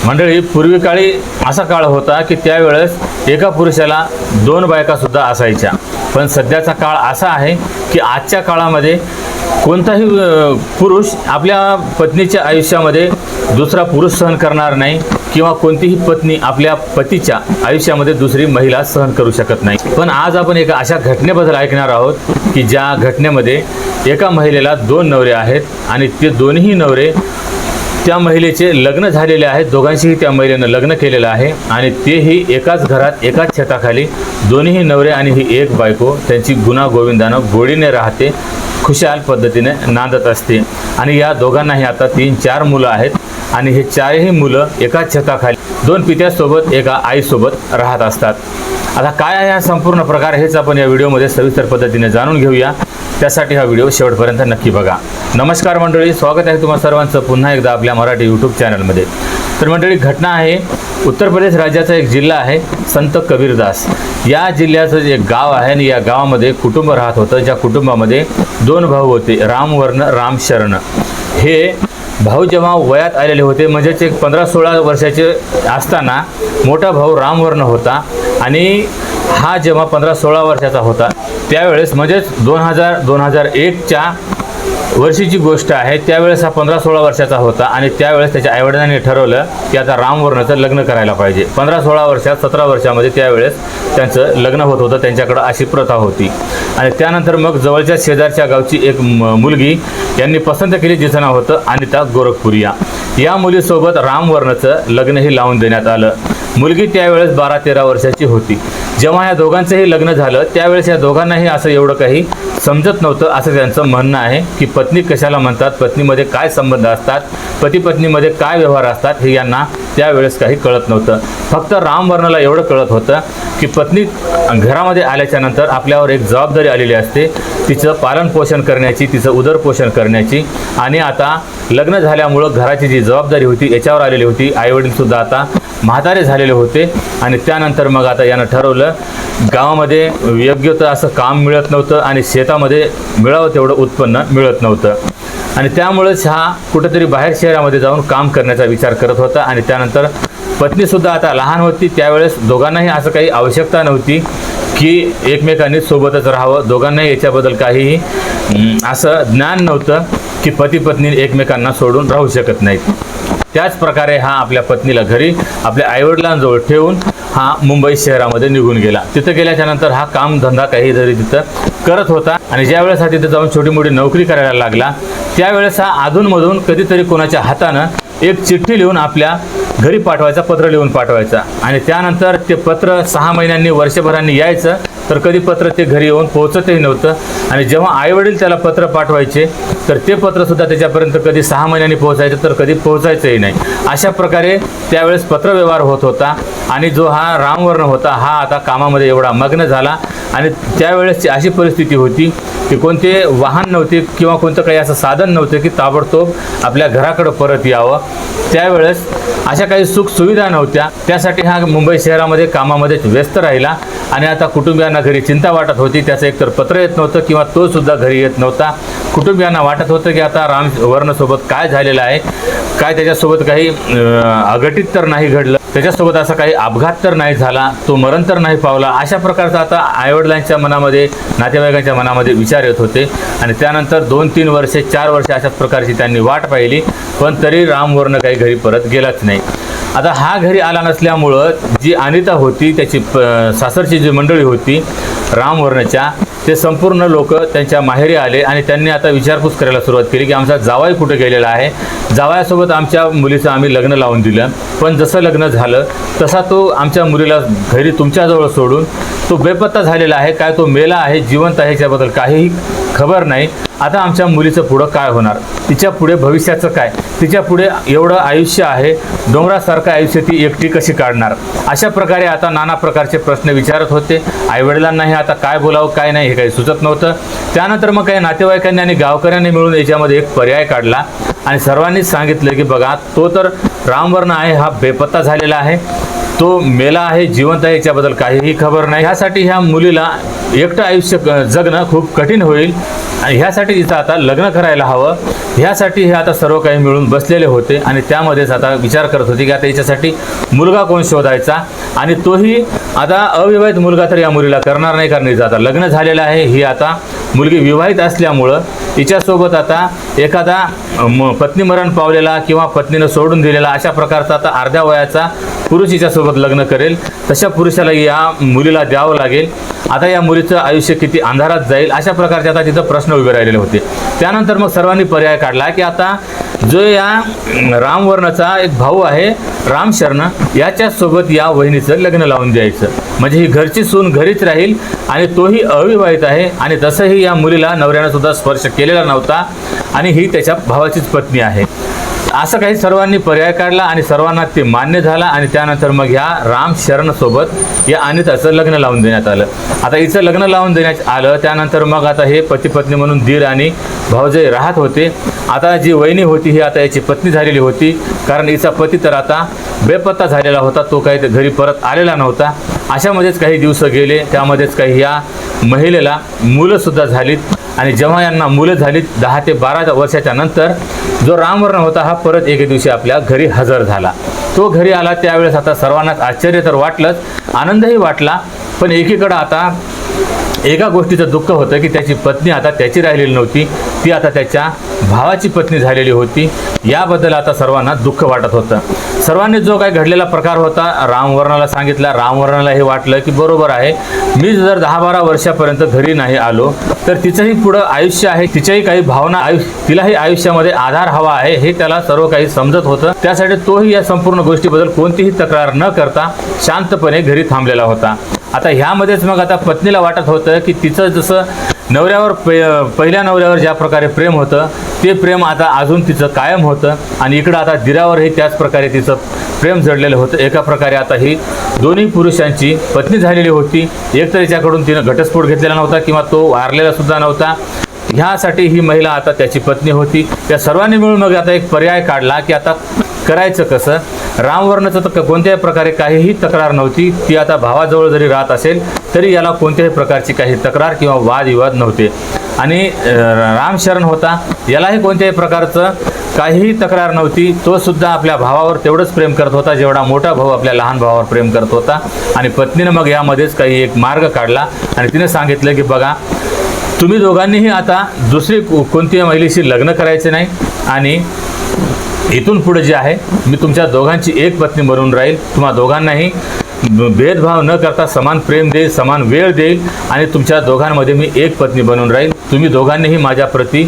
मंडळी, पूर्वी काळी असा काळ होता की त्यावेळेस एका पुरुषाला 2 बायका सुद्धा असायच्या. पण सध्याचा काळ असा आहे की आजच्या काळामध्ये कोणताही पुरुष आपल्या पत्नीच्या आयुष्यामध्ये दुसरा पुरुष सहन करणार नाही किंवा कोणतीही पत्नी आपल्या पतीच्या आयुष्यामध्ये दुसरी महिला सहन करू शकत नाही. पण आज आपण एका अशा घटनेबद्दल ऐकणार आहोत की ज्या घटनेमध्ये एका महिलेला 2 नवरे आहेत आणि ते दोन्ही नवरे त्या महिलेचे लग्न झालेले आहेत. दोघांशीही त्या महिलेनं लग्न केलेलं आहे आणि तेही एकाच घरात एकाच छताखाली दोन्ही नवरे आणि ही एक बायको त्यांची गुणागोविंदानं गोडीने राहते, खुशाल पद्धतीने नांदत असते. आणि या दोघांनाही आता 3-4 मुलं आहेत आणि हे 4ही मुलं एकाच छताखाली 2 पित्यासोबत एका आईसोबत राहत असतात. आता काय आहे हा संपूर्ण प्रकार हेच आपण या व्हिडिओमध्ये सविस्तर पद्धतीने जाणून घेऊया. त्यासाठी हा व्हिडिओ शेवटपर्यंत नक्की बघा. नमस्कार मंडळी, स्वागत आहे तुम्हा सर्वांचं पुन्हा एकदा आपल्या मराठी यूट्यूब चॅनलमध्ये. तर मंडळी, घटना आहे उत्तर प्रदेश राज्याचा एक जिल्हा आहे संत कबीरदास. या जिल्ह्याचं एक गाव आहे आणि या गावामध्ये कुटुंब राहत होतं. ज्या कुटुंबामध्ये 2 भाऊ होते, रामवर्ण रामशरण. हे भाऊ जेव्हा वयात आलेले होते म्हणजेच एक 15-16 वर्षाचे असताना मोठा भाऊ रामवर्ण होता आणि हा जेव्हा 15-16 वर्षाचा होता त्यावेळेस म्हणजेच 2001च्या वर्षीची गोष्ट आहे. त्यावेळेस हा 15-16 वर्षाचा होता आणि त्यावेळेस त्याच्या आईवडिलांनी ठरवलं की आता रामवर्णाचं लग्न करायला पाहिजे. 15-16 वर्षात 17 वर्षामध्ये त्यावेळेस त्यांचं लग्न होत होतं. त्यांच्याकडं अशी प्रथा होती. आणि त्यानंतर मग जवळच्या शेजारच्या गावची एक मुलगी यांनी पसंत केली, जिचं नाव होतं अनिता गोरखपुरिया. या मुलीसोबत रामवर्णाचं लग्नही लावून देण्यात आलं. मुलगी त्यावेळेस 12-13 वर्षाची होती. जेव्हा या दोघांचंही लग्न झालं त्यावेळेस या दोघांनाही असं एवढं काही समजत नव्हतं, असं त्यांचं म्हणणं आहे की पत्नी कशाला म्हणतात, पत्नीमध्ये काय संबंध असतात, पती पत्नीमध्ये काय व्यवहार असतात हे यांना त्यावेळेस काही कळत नव्हतं. फक्त रामवर्णाला एवढं कळत होतं की पत्नी घरामध्ये आल्याच्या नंतर आपल्यावर एक जबाबदारी आलेली असते, तिचं पालनपोषण करण्याची, तिचं उदरपोषण करण्याची. आणि आता लग्न झाल्यामुळं घराची जी जबाबदारी होती याच्यावर आलेली होती. आईवडीलसुद्धा आता म्हातारे झालेले होते आणि त्यानंतर मग आता यानं ठरवलं, गावामध्ये योग्य तर असं काम मिळत नव्हतं आणि शेतामध्ये मिळावं तेवढं उत्पन्न मिळत नव्हतं आणि त्यामुळेच हा कुठंतरी बाहेर शहरामध्ये जाऊन काम करण्याचा विचार करत होता. आणि त्यानंतर पत्नीसुद्धा आता लहान होती. त्यावेळेस दोघांनाही असं काही आवश्यकता नव्हती की एकमेकांनी सोबतच राहावं. दोघांनाही याच्याबद्दल काहीही असं ज्ञान नव्हतं की पती पत्नी एकमेकांना सोडून राहू शकत नाहीत. त्याच प्रकारे हा आपल्या पत्नीला घरी आपल्या आईवडिलांजवळ ठेवून हा मुंबई शहरामध्ये निघून गेला. तिथं गेल्याच्या नंतर हा कामधंदा काही जरी तिथं करत होता आणि ज्यावेळेस हा तिथं जाऊन छोटी मोठी नोकरी करायला लागला त्यावेळेस हा अधूनमधून कधीतरी कोणाच्या हातानं एक चिठ्ठी लिहून आपल्या घरी पाठवायचा, पत्र लिहून पाठवायचा. आणि त्यानंतर ते पत्र 6 महिन्यांनी, वर्षभरांनी यायचं, तर कधी पत्र ते घरी येऊन पोहोचतही नव्हतं. आणि जेव्हा आईवडील त्याला पत्र पाठवायचे तर ते पत्रसुद्धा त्याच्यापर्यंत कधी 6 महिन्यांनी पोहोचायचं तर कधी पोहोचायचंही नाही. अशा प्रकारे त्यावेळेस पत्रव्यवहार होत होता. आणि जो हा रामवर्ण होता हा आता कामामध्ये एवढा मग्न झाला आणि त्यावेळेसची अशी परिस्थिती होती की कोणते वाहन नव्हते किंवा कोणतं काही असं साधन नव्हतं की ताबडतोब आपल्या घराकडं परत यावं. त्यावेळेस अशा काही सुखसुविधा नव्हत्या. त्यासाठी हा मुंबई शहरामध्ये कामामध्ये व्यस्त राहिला आणि आता कुटुंबियांना घरी चिंता वाटत होती. त्याचं एकतर पत्र येत नव्हतं किंवा तो सुद्धा घरी येत नव्हता. कुटुंबियांना वाटत होतं की आता रामवर्णसोबत काय झालेलं आहे, काय त्याच्यासोबत काही अघटित तर नाही घडलं, त्याच्यासोबत असा काही अपघात तर नाही झाला, तो मरण तर नाही पावला. अशा प्रकारचा आता आईवडिलांच्या मनामध्ये, नातेवाईकांच्या मनामध्ये विचार येत होते. आणि त्यानंतर 2-3 वर्षे, 4 वर्षे अशाच प्रकारची त्यांनी वाट पाहिली, पण तरी रामवर्ण काही घरी परत गेलाच नाही. आता हा घरी आला नसल्यामुळं जी अनिता होती, त्याची सासरची जी मंडळी होती रामवर्णच्या, ते संपूर्ण लोक त्यांच्या माहेरी आले आणि त्यांनी आता विचारपूस करायला सुरुवात केली की आमचा जावई कुठे गेलेला आहे. जावयासोबत आमच्या मुलीचं आम्ही लग्न लावून दिलं, पण जसं लग्न झालं तसा तो आमच्या मुलीला घरी तुमच्याजवळ सोडून तो बेपत्ता झालेला आहे. काय तो मेला आहे, जिवंत आहे, याच्याबद्दल काहीही खबर नाही. आता आमच्या मुलीचं पुढं काय होणार, तिच्या पुढे भविष्याचं काय, तिच्या पुढे एवढं आयुष्य आहे, डोंगरासारखं आयुष्य ती एकटी कशी काढणार. अशा प्रकारे आता नाना प्रकारचे प्रश्न विचारत होते. आईवडिलांनाही आता काय बोलावं काय नाही हे काही सुचत नव्हतं. त्यानंतर मग काही नातेवाईकांनी आणि गावकऱ्यांनी मिळून याच्यामध्ये एक पर्याय काढला आणि सर्वांनीच सांगितलं की बघा, तो तर रामवर्ण आहे, हा बेपत्ता झालेला आहे, तो मेला आहे जिवंत आहे याच्याबद्दल काहीही खबर नाही। ह्यासाठी ह्या मुलीला एकटं आयुष्य जगणं खूप कठीण होईल आणि ह्यासाठी तिचं आता लग्न करायला हवं, ह्यासाठी हे आता सर्व काही मिळून बसलेले होते आणि त्यामध्येच आता विचार करत होते की आता याच्यासाठी मुलगा कोण शोधायचा आणि तोही आता अविवाहित मुलगा तर या मुलीला करणार नाही, कारण हिचं आता लग्न झालेलं आहे। ही आता मुलगी विवाहित असल्यामुळं तिच्यासोबत आता एखादा पत्नी मरण पावलेला किंवा पत्नीनं सोडून दिलेला अशा प्रकारचा आता अर्ध्या वयाचा पुरुष हिच्यासोबत लग्न करेल, तशा पुरुषाला या मुलीला द्यावं लागेल। आता या मुलीचं आयुष्य किती अंधारात जाईल अशा प्रकारचे आता तिथं प्रश्न उभे राहिलेले होते। त्यानंतर मग सर्वांनी पर्याय काढला की आता जो या रामवर्णाचा एक भाऊ आहे राम शरण, याच्यासोबत या वहिनीचं लग्न लावून द्यायचं, म्हणजे ही घरची सून घरीच राहील आणि तोही अविवाहित आहे आणि तसंही या मुलीला नवऱ्यानं सुद्धा स्पर्श केलेला नव्हता आणि ही त्याच्या भावाचीच पत्नी आहे। असं काही सर्वांनी पर्याय काढला आणि सर्वांना ते मान्य झाला आणि त्यानंतर मग ह्या राम शरण सोबत या अनिताचं लग्न लावून देण्यात आलं। आता हिचं लग्न लावून देण्यात आलं त्यानंतर मग आता हे पती पत्नी म्हणून दीर आणि भाऊजाई राहत होते। आता जी वहिनी होती ही आता याची पत्नी झालेली होती, कारण हिचा पती तर आता बेपत्ता झालेला होता, तो काही घरी परत आलेला नव्हता। अशामध्येच काही दिवस गेले, त्यामध्येच काही या महिलेला मुलंसुद्धा झालीत आणि जेव्हा यांना मुलं झालीत 10 ते 12 वर्षाच्या नंतर जो रामवर्ण होता हा परत एके दिवशी आपल्या घरी हजर झाला। तो घरी आला त्यावेळेस आता सर्वांनाच आश्चर्य तर वाटलंच, आनंदही वाटला, पण एकीकडं आता एका गोष्टीचं दुःख होतं की त्याची पत्नी आता त्याची राहिलेली नव्हती, ती आता त्याच्या भावाची पत्नी झालेली होती। याबद्दल आता सर्वांना दुःख वाटत होतं। सर्वांनी जो काही घडलेला प्रकार होता रामवर्णाला सांगितला। रामवर्णाला हे वाटलं की बरोबर आहे, मी जर 10-12 वर्षापर्यंत घरी नाही आलो तर तिचंही पुढं आयुष्य आहे, तिच्याही काही भावना तिलाही आयुष्यामध्ये आधार हवा आहे, हे त्याला सर्व काही समजत होतं। त्यासाठी तोही या संपूर्ण गोष्टीबद्दल कोणतीही तक्रार न करता शांतपणे घरी थांबलेला होता। आता ह्यामध्येच मग आता पत्नीला वाटत होतं की तिचं जसं नवऱ्यावर पहिल्या नवऱ्यावर ज्या प्रकारे प्रेम होतं ते प्रेम आता अजून तिचं कायम होतं आणि इकडं आता दिरावरही त्याच प्रकारे तिचं प्रेम जडलेलं होतं। एका प्रकारे आता ही दोन्ही पुरुषांची पत्नी झालेली होती, एक तर याच्याकडून तिनं घटस्फोट घेतलेला नव्हता किंवा तो वारलेला सुद्धा नव्हता, ह्यासाठी ही महिला आता त्याची पत्नी होती। या सर्वांनी मिळून मग आता एक पर्याय काढला की आता करायचं कसं। रामवर्णाचं तर कोणत्याही प्रकारे काहीही तक्रार नव्हती, ती आता भावाजवळ जरी राहत असेल तरी याला कोणत्याही प्रकारची काही तक्रार किंवा वादविवाद नव्हते आणि रामशरण होता, यालाही कोणत्याही प्रकारचं काहीही तक्रार नव्हती, तो सुद्धा आपल्या भावावर तेवढंच प्रेम करत होता जेवढा मोठा भाऊ आपल्या लहान भावावर प्रेम करत होता। आणि पत्नीनं मग यामध्येच काही एक मार्ग काढला आणि तिने सांगितलं की बघा, तुम्ही दोघांनीही आता दुसरी कोणत्याही महिलेशी लग्न करायचे नाही आणि इथून पुढे जे आहे मी तुमच्या दोघांची एक पत्नी बनून राहील, तुम्हा दोघांनाही भेदभाव न करता समान प्रेम देईल, समान वेळ देईल आणि तुमच्या दोघांमध्ये मी एक पत्नी बनून राहील। तुम्ही दोघांनीही माझ्या प्रती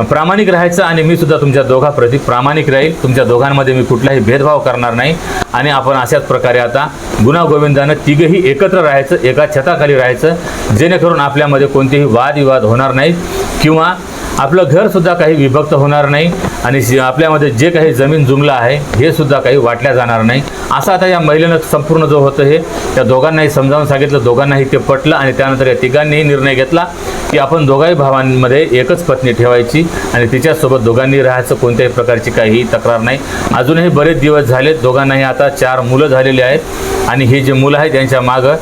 प्रामाणिक राहायचं आणि मी सुद्धा तुमच्या दोघांप्रती प्रामाणिक राहील, तुमच्या दोघांमध्ये मी कुठलाही भेदभाव करणार नाही आणि आपण अशाच प्रकारे आता गुण्यागोविंदानं तिघेही एकत्र राहायचं, एका छताखाली राहायचं, जेणेकरून आपल्यामध्ये कोणतेही वादविवाद होणार नाहीत किंवा आपलं घरसुद्धा काही विभक्त होणार नाही आणि आपल्यामध्ये जे काही जमीन जुमला आहे हे सुद्धा काही वाटल्या जाणार नाही। असं आता या महिलेनं संपूर्ण जो होतं हे त्या दोघांनाही समजावून सांगितलं, दोघांनाही ते पटलं आणि त्यानंतर या तिघांनीही निर्णय घेतला की आपण दोघाही भावांमध्ये एकच पत्नी ठेवायची आणि तिच्यासोबत दोघांनी राहायचं, कोणत्याही प्रकारची काहीही तक्रार नाही। अजूनही बरेच दिवस झाले, दोघांनाही आता 4 मुलं झालेली आहेत आणि हे जे मुलं आहेत त्यांच्या मागं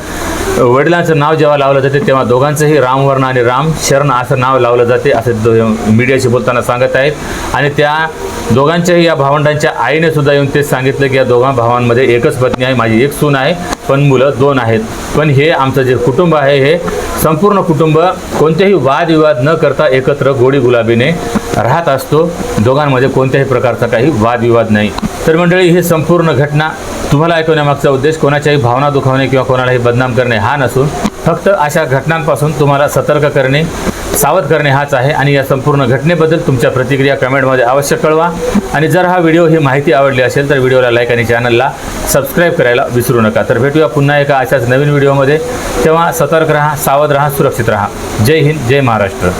वडिलांचं नाव जेव्हा लावलं जाते तेव्हा दोघांचंही रामवर्ण आणि राम शरण असं नाव लावलं जाते असं मीडियाशी बोलताना सांगत आहेत। आणि त्या दोघांच्याही या भावंडांच्या आईने सुद्धा येऊन तेच सांगितलं की या दोघां भावांमध्ये एकच पत्नी आहे, माझी एक सून आहे पण मुलं 2 आहेत। पण हे आमचं जे कुटुंब आहे हे संपूर्ण कुटुंब कोणतेही वादविवाद न करता एकत्र गोडी गुलाबीने राहत असतो, दोघांमध्ये कोणत्याही प्रकारचा काही वादविवाद नाही। तर मंडळी, ही संपूर्ण घटना तुम्हाला ऐकवण्यामागचा उद्देश कोणाच्याही भावना दुखावणे किंवा कोणालाही बदनाम करणे हा नसून फक्त अशा घटनांपासून तुम्हाला सतर्क करणे, सावध करणे हाच आहे। आणि या संपूर्ण घटनेबद्दल तुमच्या प्रतिक्रिया कमेंटमध्ये अवश्य कळवा आणि जर हा व्हिडिओ ही माहिती आवडली असेल तर व्हिडिओला लाईक आणि चॅनलला सबस्क्राईब करायला विसरू नका। तर भेटूया पुन्हा एका अशाच नवीन व्हिडिओमध्ये, तेव्हा सतर्क राहा, सावध राहा, सुरक्षित राहा। जय हिंद, जय महाराष्ट्र।